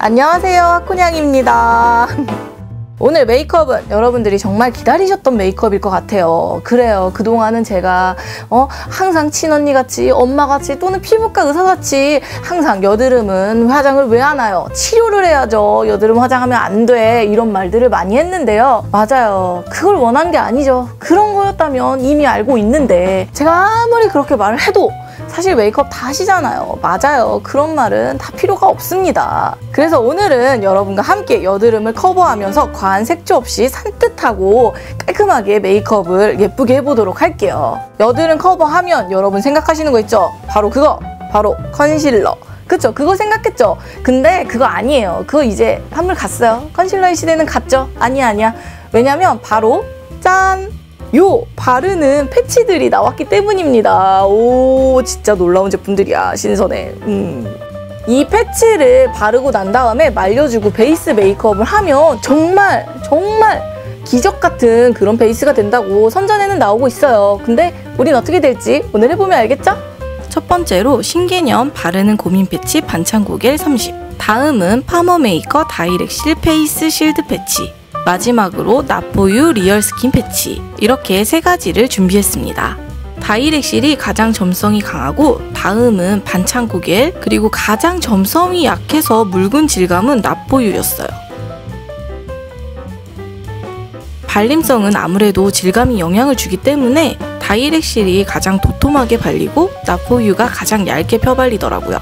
안녕하세요, 하코냥입니다. 오늘 메이크업은 여러분들이 정말 기다리셨던 메이크업일 것 같아요. 그래요, 그동안은 제가 항상 친언니같이, 엄마같이, 또는 피부과 의사같이 항상 여드름은 화장을 왜 하나요? 치료를 해야죠. 여드름 화장하면 안 돼. 이런 말들을 많이 했는데요. 맞아요, 그걸 원한 게 아니죠. 그런 거였다면 이미 알고 있는데 제가 아무리 그렇게 말을 해도 사실 메이크업 다 하시잖아요. 맞아요, 그런 말은 다 필요가 없습니다. 그래서 오늘은 여러분과 함께 여드름을 커버하면서 과한 색조 없이 산뜻하고 깔끔하게 메이크업을 예쁘게 해보도록 할게요. 여드름 커버하면 여러분 생각하시는 거 있죠? 바로 그거! 바로 컨실러. 그쵸? 그거 생각했죠? 근데 그거 아니에요. 그거 이제 한물 갔어요. 컨실러의 시대는 갔죠? 아니야. 왜냐면 바로 짠! 요 바르는 패치들이 나왔기 때문입니다. 오, 진짜 놀라운 제품들이야. 신선해. 이 패치를 바르고 난 다음에 말려주고 베이스 메이크업을 하면 정말 기적 같은 그런 베이스가 된다고 선전에는 나오고 있어요. 근데 우린 어떻게 될지 오늘 해보면 알겠죠? 첫 번째로 신개념 바르는 고민 패치 반창고겔 30, 다음은 파머메이커 다이렉실 페이스 실드 패치, 마지막으로 나포유 리얼 스킨 패치, 이렇게 세 가지를 준비했습니다. 다이렉실이 가장 점성이 강하고, 다음은 반창고겔, 그리고 가장 점성이 약해서 묽은 질감은 나포유였어요. 발림성은 아무래도 질감이 영향을 주기 때문에 다이렉실이 가장 도톰하게 발리고 나포유가 가장 얇게 펴발리더라고요.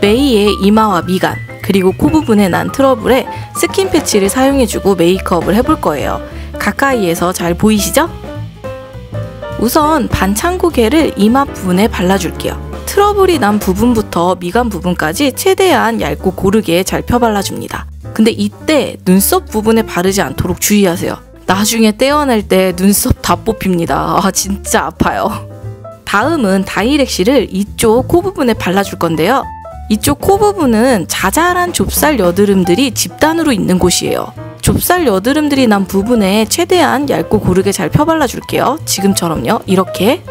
메이의 이마와 미간, 그리고 코 부분에 난 트러블에 스킨 패치를 사용해주고 메이크업을 해볼 거예요. 가까이에서 잘 보이시죠? 우선 반창고겔을 이마 부분에 발라줄게요. 트러블이 난 부분부터 미간 부분까지 최대한 얇고 고르게 잘 펴발라줍니다. 근데 이때 눈썹 부분에 바르지 않도록 주의하세요. 나중에 떼어낼 때 눈썹 다 뽑힙니다. 진짜 아파요. 다음은 다이렉실을 이쪽 코 부분에 발라줄 건데요. 이쪽 코 부분은 자잘한 좁쌀 여드름들이 집단으로 있는 곳이에요. 좁쌀 여드름들이 난 부분에 최대한 얇고 고르게 잘 펴발라줄게요. 지금처럼요. 이렇게.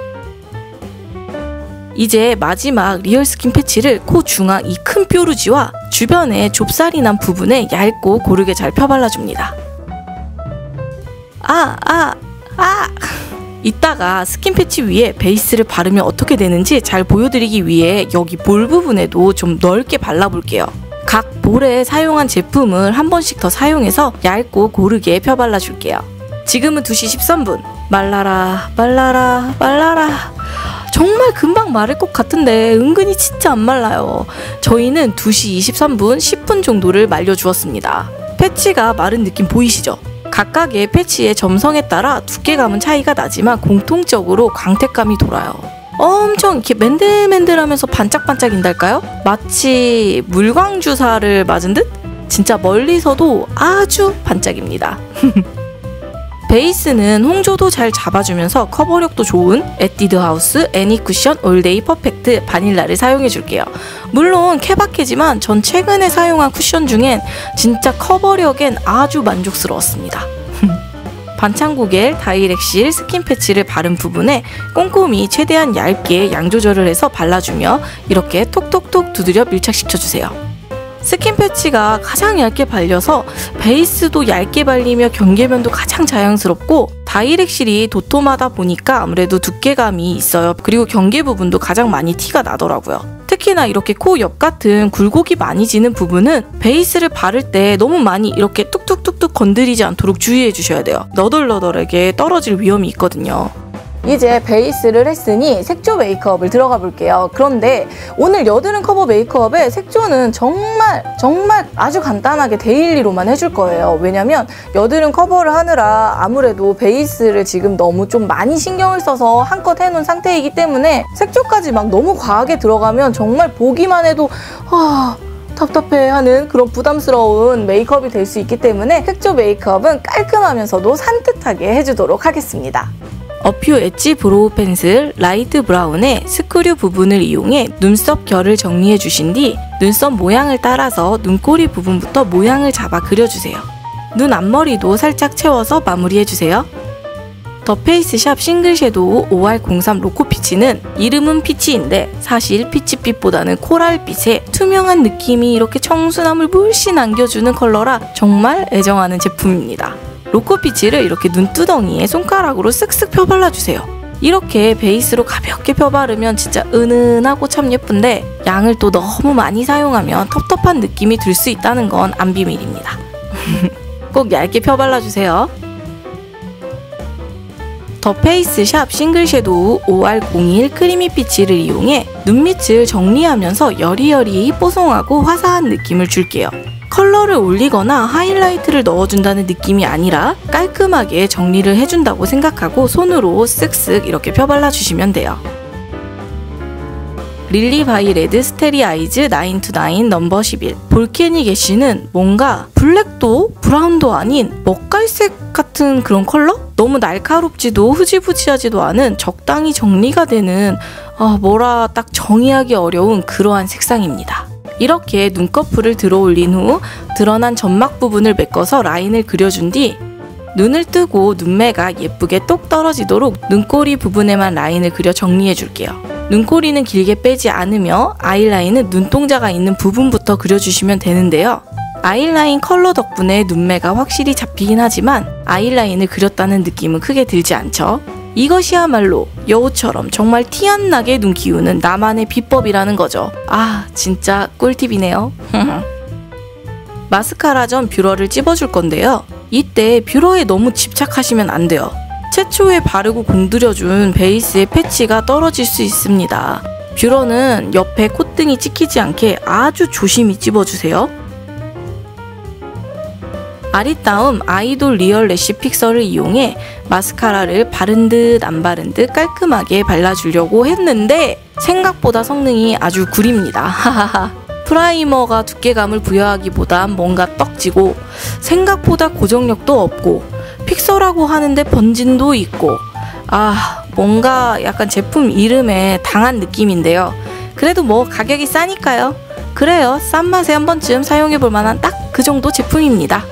이제 마지막 리얼 스킨 패치를 코 중앙 이 큰 뾰루지와 주변에 좁쌀이 난 부분에 얇고 고르게 잘 펴발라줍니다. 이따가 스킨 패치 위에 베이스를 바르면 어떻게 되는지 잘 보여드리기 위해 여기 볼 부분에도 좀 넓게 발라볼게요. 각 볼에 사용한 제품을 한 번씩 더 사용해서 얇고 고르게 펴발라줄게요. 지금은 2시 13분. 말라라. 정말 금방 마를 것 같은데 은근히 진짜 안 말라요. 저희는 2시 23분 10분 정도를 말려주었습니다. 패치가 마른 느낌 보이시죠? 각각의 패치의 점성에 따라 두께감은 차이가 나지만 공통적으로 광택감이 돌아요. 엄청 이렇게 맨들맨들하면서 반짝반짝인달까요? 마치 물광주사를 맞은 듯? 진짜 멀리서도 아주 반짝입니다. 베이스는 홍조도 잘 잡아주면서 커버력도 좋은 에뛰드하우스 애니쿠션 올데이 퍼펙트 바닐라를 사용해줄게요. 물론 케바케지만 전 최근에 사용한 쿠션 중엔 진짜 커버력엔 아주 만족스러웠습니다. 반창고겔 다이렉실 스킨 패치를 바른 부분에 꼼꼼히 최대한 얇게 양 조절을 해서 발라주며 이렇게 톡톡톡 두드려 밀착시켜주세요. 스킨 패치가 가장 얇게 발려서 베이스도 얇게 발리며 경계면도 가장 자연스럽고, 다이렉실이 도톰하다 보니까 아무래도 두께감이 있어요. 그리고 경계 부분도 가장 많이 티가 나더라고요. 특히나 이렇게 코 옆 같은 굴곡이 많이 지는 부분은 베이스를 바를 때 너무 많이 이렇게 뚝뚝뚝뚝 건드리지 않도록 주의해 주셔야 돼요. 너덜너덜하게 떨어질 위험이 있거든요. 이제 베이스를 했으니 색조 메이크업을 들어가 볼게요. 그런데 오늘 여드름 커버 메이크업에 색조는 정말 아주 간단하게 데일리로만 해줄 거예요. 왜냐면 여드름 커버를 하느라 아무래도 베이스를 지금 너무 좀 많이 신경을 써서 한껏 해놓은 상태이기 때문에 색조까지 막 너무 과하게 들어가면 정말 보기만 해도 답답해하는 그런 부담스러운 메이크업이 될 수 있기 때문에 색조 메이크업은 깔끔하면서도 산뜻하게 해주도록 하겠습니다. 어퓨 엣지 브로우 펜슬 라이트 브라운의 스크류 부분을 이용해 눈썹 결을 정리해 주신 뒤 눈썹 모양을 따라서 눈꼬리 부분부터 모양을 잡아 그려주세요. 눈 앞머리도 살짝 채워서 마무리해 주세요. 더 페이스 샵 싱글 섀도우 OR03 로코 피치는 이름은 피치인데 사실 피치빛보다는 코랄빛에 투명한 느낌이 이렇게 청순함을 물씬 안겨주는 컬러라 정말 애정하는 제품입니다. 로코 피치를 이렇게 눈두덩이에 손가락으로 쓱쓱 펴발라주세요. 이렇게 베이스로 가볍게 펴바르면 진짜 은은하고 참 예쁜데 양을 또 너무 많이 사용하면 텁텁한 느낌이 들 수 있다는 건 안 비밀입니다. 꼭 얇게 펴발라주세요. 더 페이스 샵 싱글 섀도우 OR01 크리미 피치를 이용해 눈밑을 정리하면서 여리여리 뽀송하고 화사한 느낌을 줄게요. 컬러를 올리거나 하이라이트를 넣어준다는 느낌이 아니라 깔끔하게 정리를 해준다고 생각하고 손으로 쓱쓱 이렇게 펴발라주시면 돼요. 릴리 바이 레드 스테리 아이즈 929 넘버 11 볼케닉 애쉬는 뭔가 블랙도 브라운도 아닌 먹갈색 같은 그런 컬러? 너무 날카롭지도 흐지부지하지도 않은 적당히 정리가 되는 뭐라 딱 정의하기 어려운 그러한 색상입니다. 이렇게 눈꺼풀을 들어 올린 후 드러난 점막 부분을 메꿔서 라인을 그려준 뒤 눈을 뜨고 눈매가 예쁘게 똑 떨어지도록 눈꼬리 부분에만 라인을 그려 정리해 줄게요. 눈꼬리는 길게 빼지 않으며 아이라인은 눈동자가 있는 부분부터 그려주시면 되는데요. 아이라인 컬러 덕분에 눈매가 확실히 잡히긴 하지만 아이라인을 그렸다는 느낌은 크게 들지 않죠. 이것이야말로 여우처럼 정말 티 안 나게 눈 키우는 나만의 비법이라는 거죠. 아, 진짜 꿀팁이네요. 마스카라 전 뷰러를 찝어줄 건데요. 이때 뷰러에 너무 집착하시면 안 돼요. 최초에 바르고 공들여준 베이스의 패치가 떨어질 수 있습니다. 뷰러는 옆에 콧등이 찍히지 않게 아주 조심히 찝어주세요. 아리따움 아이돌 리얼 래쉬 픽서를 이용해 마스카라를 바른 듯 안 바른 듯 깔끔하게 발라주려고 했는데 생각보다 성능이 아주 구립니다. 프라이머가 두께감을 부여하기보단 뭔가 떡지고 생각보다 고정력도 없고 픽서라고 하는데 번진도 있고 뭔가 약간 제품 이름에 당한 느낌인데요. 그래도 뭐 가격이 싸니까요. 그래요, 싼 맛에 한 번쯤 사용해볼 만한 딱 그 정도 제품입니다.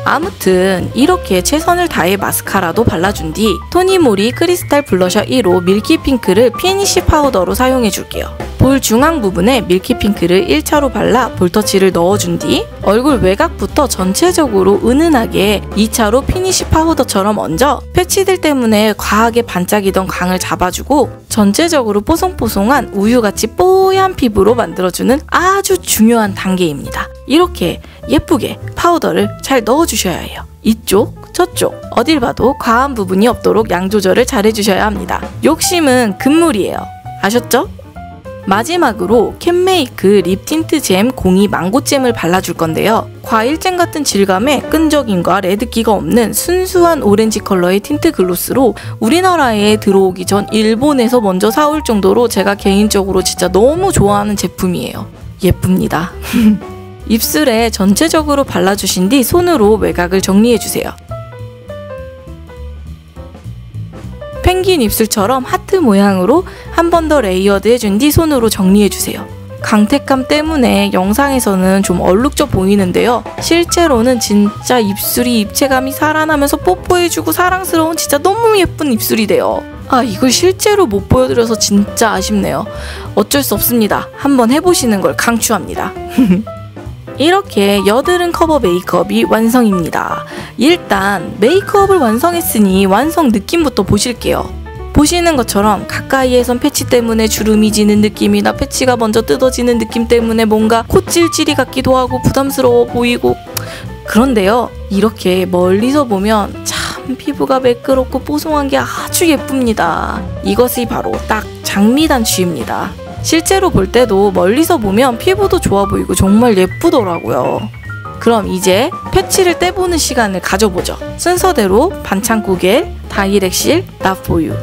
아무튼 이렇게 최선을 다해 마스카라도 발라준 뒤 토니모리 크리스탈 블러셔 1호 밀키핑크를 피니쉬 파우더로 사용해줄게요. 볼 중앙 부분에 밀키핑크를 1차로 발라 볼터치를 넣어준 뒤 얼굴 외곽부터 전체적으로 은은하게 2차로 피니쉬 파우더처럼 얹어 패치들 때문에 과하게 반짝이던 광을 잡아주고 전체적으로 뽀송뽀송한 우유같이 뽀얀 피부로 만들어주는 아주 중요한 단계입니다. 이렇게 예쁘게 파우더를 잘 넣어주셔야 해요. 이쪽, 저쪽 어딜 봐도 과한 부분이 없도록 양 조절을 잘 해주셔야 합니다. 욕심은 금물이에요. 아셨죠? 마지막으로 캔메이크 립 틴트 잼 02 망고잼을 발라줄 건데요. 과일잼 같은 질감에 끈적임과 레드기가 없는 순수한 오렌지 컬러의 틴트 글로스로 우리나라에 들어오기 전 일본에서 먼저 사올 정도로 제가 개인적으로 진짜 너무 좋아하는 제품이에요. 예쁩니다. 입술에 전체적으로 발라주신 뒤 손으로 외곽을 정리해주세요. 펭귄 입술처럼 하트 모양으로 한 번 더 레이어드 해준 뒤 손으로 정리해주세요. 강택감 때문에 영상에서는 좀 얼룩져 보이는데요. 실제로는 진짜 입술이 입체감이 살아나면서 뽀뽀해주고 사랑스러운 진짜 너무 예쁜 입술이 돼요. 이걸 실제로 못 보여드려서 진짜 아쉽네요. 어쩔 수 없습니다. 한번 해보시는 걸 강추합니다. 이렇게 여드름 커버 메이크업이 완성입니다. 일단 메이크업을 완성했으니 완성 느낌부터 보실게요. 보시는 것처럼 가까이에선 패치 때문에 주름이 지는 느낌이나 패치가 먼저 뜯어지는 느낌 때문에 뭔가 콧질질이 같기도 하고 부담스러워 보이고 그런데요. 이렇게 멀리서 보면 참 피부가 매끄럽고 뽀송한 게 아주 예쁩니다. 이것이 바로 딱 장미단추입니다. 실제로 볼 때도 멀리서 보면 피부도 좋아 보이고 정말 예쁘더라고요. 그럼 이제 패치를 떼보는 시간을 가져보죠. 순서대로 반창고 겔, 다이렉실, 나포유.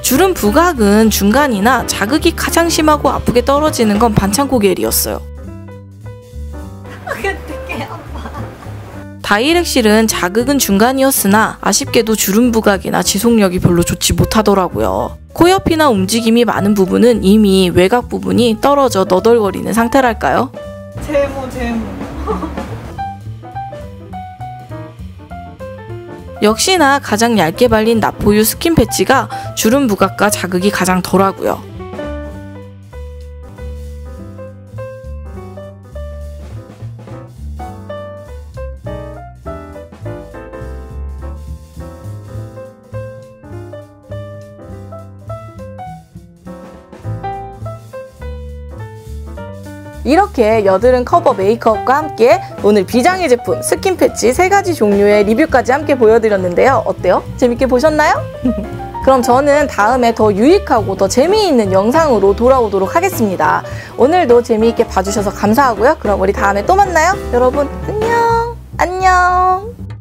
주름 부각은 중간이나 자극이 가장 심하고 아프게 떨어지는 건 반창고 겔이었어요. 다이렉실은 자극은 중간이었으나 아쉽게도 주름 부각이나 지속력이 별로 좋지 못하더라고요. 코 옆이나 움직임이 많은 부분은 이미 외곽 부분이 떨어져 너덜거리는 상태랄까요? 제모 역시나 가장 얇게 발린 나포유 스킨 패치가 주름 부각과 자극이 가장 덜하고요. 이렇게 여드름 커버 메이크업과 함께 오늘 비장의 제품 스킨 패치 3가지 종류의 리뷰까지 함께 보여드렸는데요. 어때요? 재밌게 보셨나요? 그럼 저는 다음에 더 유익하고 더 재미있는 영상으로 돌아오도록 하겠습니다. 오늘도 재미있게 봐주셔서 감사하고요. 그럼 우리 다음에 또 만나요. 여러분 안녕! 안녕!